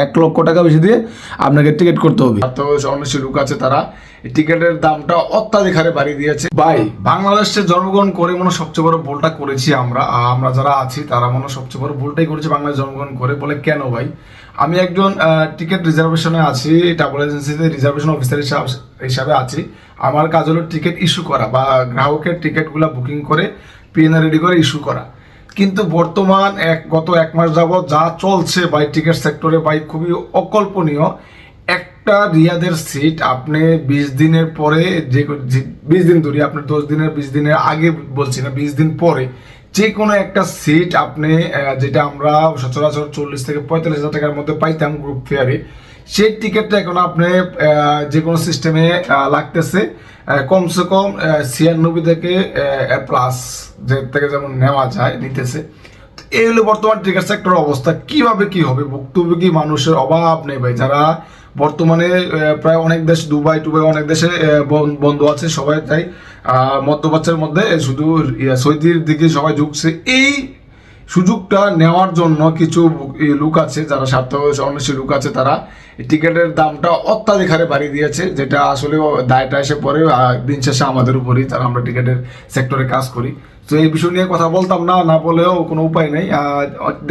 1,00,000 টাকা বেশি দিয়ে আপনাকে টিকিট করতে হবে। তো অনেক লোক আছে তারা টিকিটের দামটা অত্যাধিক হারে বাড়িয়ে দিয়েছে। ভাই বাংলাদেশে জন্মগ্রহণ করে মনে সবচেয়ে বড় ভুলটা করেছি আমরা যারা আছি তারা মনে সবচেয়ে বড় ভুলটাই করেছি বাংলাদেশ জন্মগ্রহণ করে। বলে কেন ভাই? আমি একজন টিকিট রিজার্ভেশনে আছি, ট্রাভেল এজেন্সিতে রিজার্ভেশন অফিসার হিসাবে আছি। আমার কাজ হলো টিকিট ইস্যু করা বা গ্রাহকের টিকিটগুলো বুকিং করে পিএনআর রেডি করে ইস্যু করা। কিন্তু বর্তমান গত 1 মাস যাবৎ যা চলছে ভাই টিকিট সেক্টরে ভাই খুবই অকল্পনীয়। একটা রিয়াদের সিট আপনি 20 দিনের পরে, যে 20 দিন ধরে, আপনার 10 দিনের 20 দিনের আগে বলছি না, 20 দিন পরে যে কোনো একটা সিট আপনি, যেটা আমরা সচরাচর 40 থেকে 45,000 টাকার মধ্যে পাইতাম গ্রুপ ফেয়ারে, সেই টিকিটটা এখন আপনি যে কোনো সিস্টেমে লাগতেছে কমসে কম 96 থেকে প্লাস, যে থেকে যেমন নেওয়া যায় নিতেছে। এই হলো বর্তমান টিকিট সেক্টরের অবস্থা। কিভাবে কি হবে? ভুক্তভোগী মানুষের অভাব নেই ভাই। যারা বর্তমানে প্রায় অনেক দেশ, দুবাই টুবাই অনেক দেশে বন্ধ আছে, সবাই তাই মধ্যপ্রাচ্যের মধ্যে শুধু সৌদির দিকে সবাই ঝুঁকছে। এই সুযোগটা নেওয়ার জন্য কিছু লোক আছে যারা স্বার্থ অন্বেষী লোক আছে, তারা টিকিটের দামটা অত্যাধিক হারে বাড়িয়ে দিয়েছে, যেটা আসলে দায়টা এসে পড়ে দিন শেষে আমাদের উপরই, তারা আমরা টিকিটের সেক্টরে কাজ করি। তো এই বিষয় নিয়ে কথা বলতাম না বলেও কোনো উপায় নেই।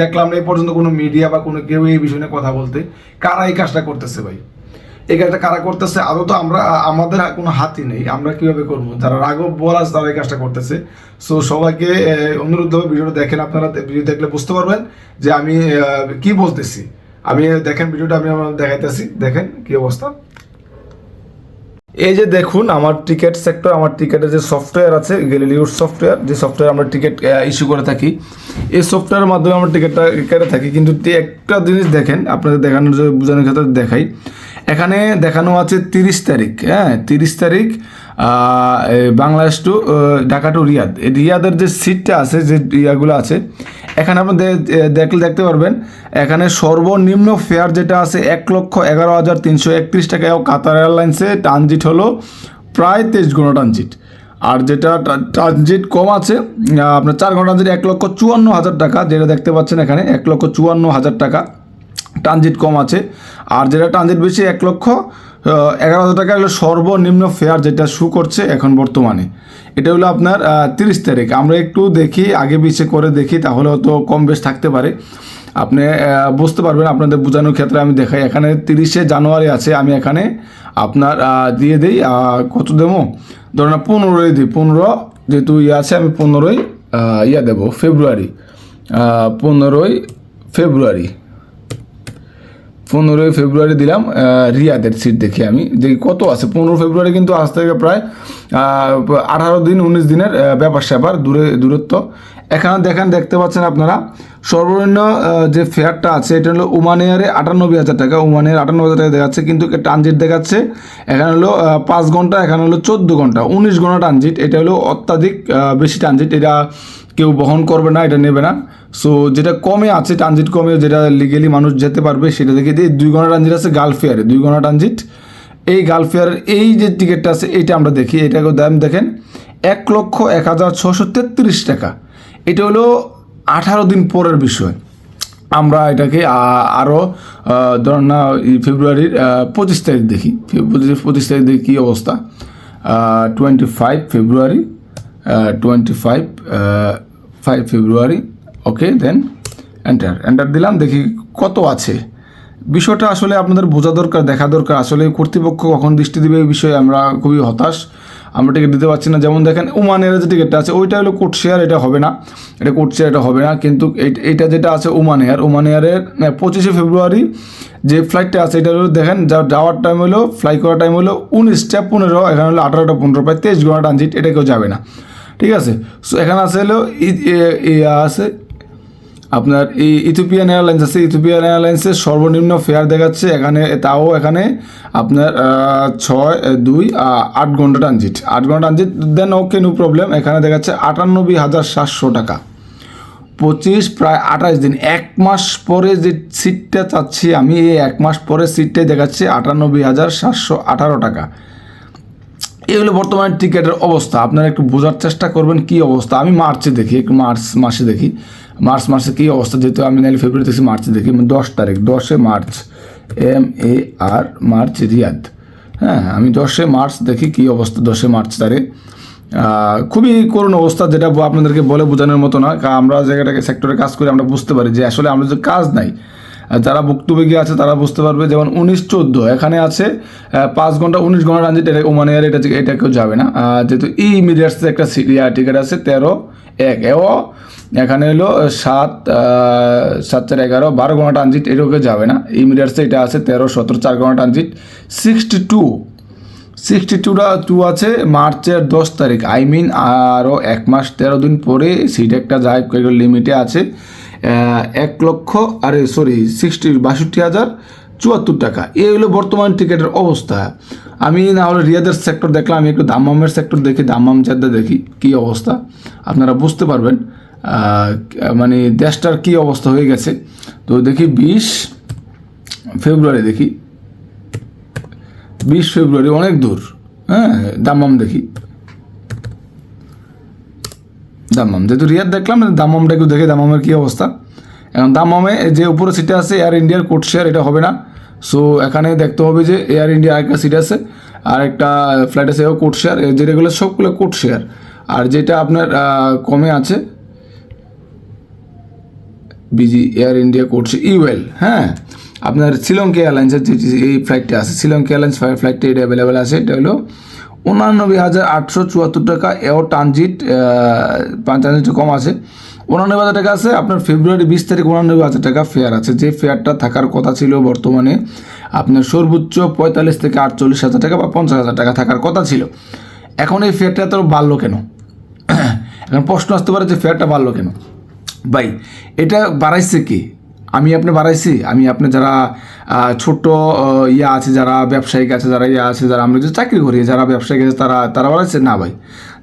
দেখলাম না এই পর্যন্ত কোনো মিডিয়া বা কোনো কেউ এই বিষয় নিয়ে কথা বলতে। কারা এই কাজটা করতেছে ভাই? এই কাজটা কারা করতেছে? আদৌ তো আমাদের কোনো হাতই নেই, আমরা কিভাবে করবো? যারা রাঘব বল আছে তারা এই কাজটা করতেছে। সো সবাইকে অনুরোধ হবে ভিডিওটা দেখেন। আপনারা ভিডিও দেখলে বুঝতে পারবেন যে আমি কি বলতেছি। আমি দেখেন ভিডিওটা আমি দেখাইতেছি, দেখেন কি অবস্থা। এই যে দেখুন আমার টিকিট সেক্টর, আমার টিকিটের যে সফটওয়্যার আছে গ্যালিলিও সফটওয়্যার, যে সফটওয়্যার আমরা টিকিট ইস্যু করে থাকি, এই সফটওয়্যারের মাধ্যমে আমরা টিকিটটা কেটে থাকি। কিন্তু একটা জিনিস দেখেন, আপনাদের দেখানোর জন্য বোঝানোর ক্ষেত্রে দেখাই। এখানে দেখানো আছে 30 তারিখ, 30 তারিখ Bangladesh to Dhaka to Riyadh. এই রিয়াদের যে সিটটা আছে, যে ইয়াগুলো আছে, এখানে আপনি দেখতে পারবেন এখানে সর্বনিম্ন ফেয়ার যেটা আছে 1,11,331 টাকা। কাতার এয়ারলাইন্সে ট্রানজিট হলো প্রায় 23 ঘন্টা ট্রানজিট। আর যেটা ট্রানজিট কম আছে আপনার 4 ঘন্টা ট্রানজিট 1,54,000 টাকা, যেটা দেখতে পাচ্ছেন এখানে 1,54,000 টাকা ট্রানজিট কম আছে। আর যেটা ট্রানজিট বেশি 1,11,000 টাকা হলো সর্বনিম্ন ফেয়ার, যেটা শু করছে এখন বর্তমানে। এটা হলো আপনার 30 তারিখ। আমরা একটু দেখি আগে পিছিয়ে করে দেখি, তাহলে হয়তো কম বেশ থাকতে পারে। আপনি বুঝতে পারবেন, আপনাদের বোঝানোর ক্ষেত্রে আমি দেখাই। এখানে 30শে জানুয়ারি আছে, আমি এখানে আপনার দিয়ে দিই কত দেবো, ধরুন 15ই দিই। 15 যেহেতু আছে, আমি 15ই দেবো ফেব্রুয়ারি। 15ই ফেব্রুয়ারি দিলাম। রিয়াদের সিট দেখি, আমি দেখি কত আছে। 15 ফেব্রুয়ারি কিন্তু আজ থেকে প্রায় 18 দিন 19 দিনের ব্যাপার স্যাপার দূরত্ব। এখানে দেখতে পাচ্ছেন আপনারা সর্বনিম্ন যে ফেয়ারটা আছে, এটা হলো ওমান এয়ারে 98,000 টাকা। ওমান এয়ার 98,000 টাকা দেখাচ্ছে, কিন্তু ট্রানজিট দেখাচ্ছে এখানে হলো 5 ঘন্টা, এখানে হলো 14 ঘন্টা, 19 ঘন্টা ট্রানজিট। এটা হলো অত্যাধিক বেশি ট্রানজিট, এটা কেউ বহন করবে না, এটা নেবে না। সো যেটা কমে আছে ট্রানজিট কমে, যেটা লিগেলি মানুষ যেতে পারবে, সেটা দেখে দিয়ে 2 ঘন্টা ট্রানজিট আছে গালফ এয়ারে, 2 ঘন্টা ট্রানজিট। এই গালফ এয়ারের এই যে টিকিটটা আছে, এইটা আমরা দেখি, এটাকে দাম দেখেন 1,01,633 টাকা। এটা হলো 18 দিন পরের বিষয়। আমরা এটাকে আরও ধরুন না ফেব্রুয়ারির 25 তারিখ দেখি। 25 তারিখ দেখি কী অবস্থা। 25 ফেব্রুয়ারি, ওকে, দেন এন্টার দিলাম, দেখি কত আছে। বিষয়টা আসলে আপনাদের বোঝা দরকার, দেখা দরকার। আসলে কর্তৃপক্ষ কখন দৃষ্টি দেবে এই বিষয়ে আমরা খুবই হতাশ। আমরা টিকিট দিতে পারছি না। যেমন দেখেন ওমানের যে টিকিটটা আছে, ওইটা হলো কোড শেয়ার, এটা হবে না, এটা কোড শেয়ার, এটা হবে না। কিন্তু এইটা যেটা আছে ওমান এয়ারের 25শে ফেব্রুয়ারি যে ফ্লাইটটা আছে, এটা হলো দেখেন যাওয়ার টাইম হলো, ফ্লাই করার টাইম হলো 19টা 15, এখানে হলো 18টা 15, প্রায় 23 ঘন্টা ট্রানজিট। এটা কেউ যাবে না, ঠিক আছে। সো এখানে আছে হলো আছে আপনার এই ইথিওপিয়ান এয়ারলাইন্স আছে। ইথিওপিয়ান এয়ারলাইন্সের সর্বনিম্ন ফেয়ার দেখাচ্ছে এখানে, তাও এখানে আপনার 8 ঘন্টা ট্রানজিট, 8 ঘন্টা ট্রানজিট। দেন ওকে, নো প্রবলেম। এখানে দেখাচ্ছে 98,700 টাকা, 25 প্রায় 28 দিন, 1 মাস পরে যে সিটটা চাচ্ছি আমি, এই 1 মাস পরে সিটটাই দেখাচ্ছে 98,718 টাকা। এগুলো বর্তমানে টিকিটের অবস্থা। আপনারা একটু বোঝার চেষ্টা করবেন কি অবস্থা। আমি মার্চে দেখি, একটু মার্চ মাসে দেখি, মার্চে কী অবস্থা, যেহেতু আমি নাহলে ফেব্রুয়ারি থেকে মার্চে দেখি, 10 তারিখ 10 মার্চ মার্চ রিয়াদ। হ্যাঁ, আমি 10 মার্চ দেখি কী অবস্থা। 10 মার্চ তারিখ খুবই করুণ অবস্থা, যেটা আপনাদেরকে বলে বোঝানোর মতো না। আমরা জায়গাটাকে সেক্টরে কাজ করে আমরা বুঝতে পারি যে আসলে আমাদের কাজ নাই। যারা ভুক্তভোগী আছে তারা বুঝতে পারবে। যেমন 19-14 এখানে আছে 5 ঘন্টা 19 ঘন্টা ট্রানজিট, ওমান এয়ার এটা কেউ যাবে না। যেহেতু ইমিডিয়াটসে একটা টিকিট আছে 13-1, এও এখানে হলো 7-4-11 12 ঘন্টা ট্রানজিট, এটাও কেউ যাবে না। ইমিডিয়াটসে এটা আছে 13-17 4 ঘন্টা ট্রানজিট। 62 আছে মার্চের 10 তারিখ, আরও 1 মাস 13 দিন পরে সিট একটা যায়, লিমিটে আছে 62,074 টাকা। এই হলো বর্তমান টিকিটের অবস্থা। আমি না হলে রিয়াদের সেক্টর দেখলাম, আমি একটু দাম্মামের সেক্টর দেখি, দাম্মাম জেদ্দা দেখি কী অবস্থা, আপনারা বুঝতে পারবেন মানে দেশটার কী অবস্থা হয়ে গেছে। তো দেখি 20 ফেব্রুয়ারি, দেখি 20 ফেব্রুয়ারি অনেক দূর। হ্যাঁ, দাম্মাম দেখি, দাম্মাম, যেহেতু রিয়াদ দেখলাম দাম্মামটা একটু দেখে দাম্মামের কী অবস্থা। এখন দাম্মামে যে উপরে সিটে আছে এয়ার ইন্ডিয়ার কোড শেয়ার, এটা হবে না। সো এখানে দেখতে হবে যে এয়ার ইন্ডিয়া আরেকটা সিট আছে, আর একটা ফ্লাইট আছে এও কোড শেয়ার, যেটাগুলো সবগুলো কোড শেয়ার। আর যেটা আপনার কমে আছে busy air India code UL. হ্যাঁ, আপনার শ্রীলঙ্কা এয়ারলাইন্সের যে এই ফ্লাইটটা আছে, শ্রীলঙ্কা এয়ারলাইন্স ফ্লাইটটা এটা অ্যাভেলেবেল আছে। এটা হলো 89,874 টাকা, এও ট্রানজিট ট্রানজিট কম আছে। 89,000 টাকা আছে আপনার ফেব্রুয়ারি 20 তারিখ, 89,000 টাকা ফেয়ার আছে। যে ফেয়ারটা থাকার কথা ছিল বর্তমানে আপনার সর্বোচ্চ 45 থেকে 48,000 টাকা বা 50,000 টাকা থাকার কথা ছিল। এখন এই ফেয়ারটা তো বাড়লো কেন? এখন প্রশ্ন আসতে পারে যে ফেয়ারটা বাড়লো কেন? ভাই, এটা বাড়াইছে কি? আমি আপনি বাড়াইছি? আমি আপনি যারা ছোট আছে, যারা ব্যবসায়িক আছে, যারা আছে, যারা আমরা যে চাকরি করি, যারা ব্যবসায়িক আছে তারা বাড়াইছে না ভাই।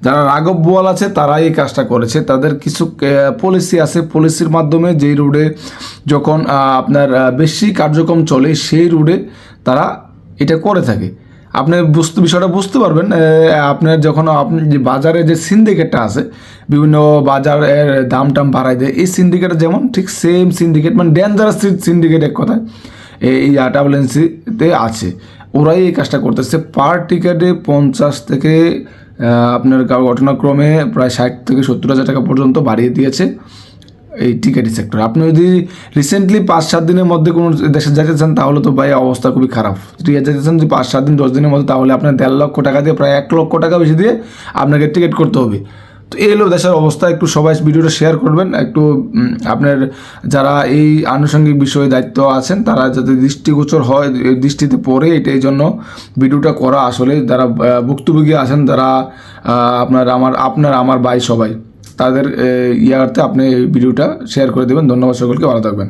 যারা রাঘব বোয়াল আছে তারাই এই কাজটা করেছে। তাদের কিছু পলিসি আছে, পলিসির মাধ্যমে যেই রুটে যখন আপনার বেশি কার্যক্রম চলে সেই রুটে তারা এটা করে থাকে। আপনি বিষয়টা বুঝতে পারবেন আপনার যখন আপনি যে বাজারে যে সিন্ডিকেটটা আছে, বিভিন্ন বাজারের দাম টাম বাড়াই দেয়, এই সিন্ডিকেট যেমন ঠিক সেম সিন্ডিকেট, মানে ডেঞ্জারাস সিন্ডিকেট এক কথায় এই ট্রাভেল এজেন্সিতে আছে। ওরাই এই কাজটা করতেছে। পার টিকেটে 50 থেকে আপনার ঘটনাক্রমে প্রায় 60 থেকে 70,000 টাকা পর্যন্ত বাড়িয়ে দিয়েছে এই টিকেটি সেক্টর। আপনি যদি রিসেন্টলি 5-7 দিনের মধ্যে কোনো দেশে যেতে চান তাহলে তো ভাই অবস্থা খুবই খারাপ। রিয়া যেতে চান যে 5-7 দিন 10 দিনের মধ্যে, তাহলে আপনার 1.5 লক্ষ টাকা দিয়ে প্রায় 1 লক্ষ টাকা বেশি দিয়ে আপনাকে টিকিট করতে হবে। তো এই হলো দেশের অবস্থা। একটু সবাই ভিডিওটা শেয়ার করবেন, একটু আপনার যারা এই আনুষঙ্গিক বিষয়ে দায়িত্ব আছেন তারা যাতে দৃষ্টিগোচর হয়, দৃষ্টিতে পড়ে, এটা এই জন্য ভিডিওটা করা। আসলে যারা ভুক্তভোগী আছেন, যারা আপনার আমার ভাই সবাই, তাদের ইয়ার্থে আপনি এই ভিডিওটা শেয়ার করে দেবেন। ধন্যবাদ সকলকে, ভালো থাকবেন।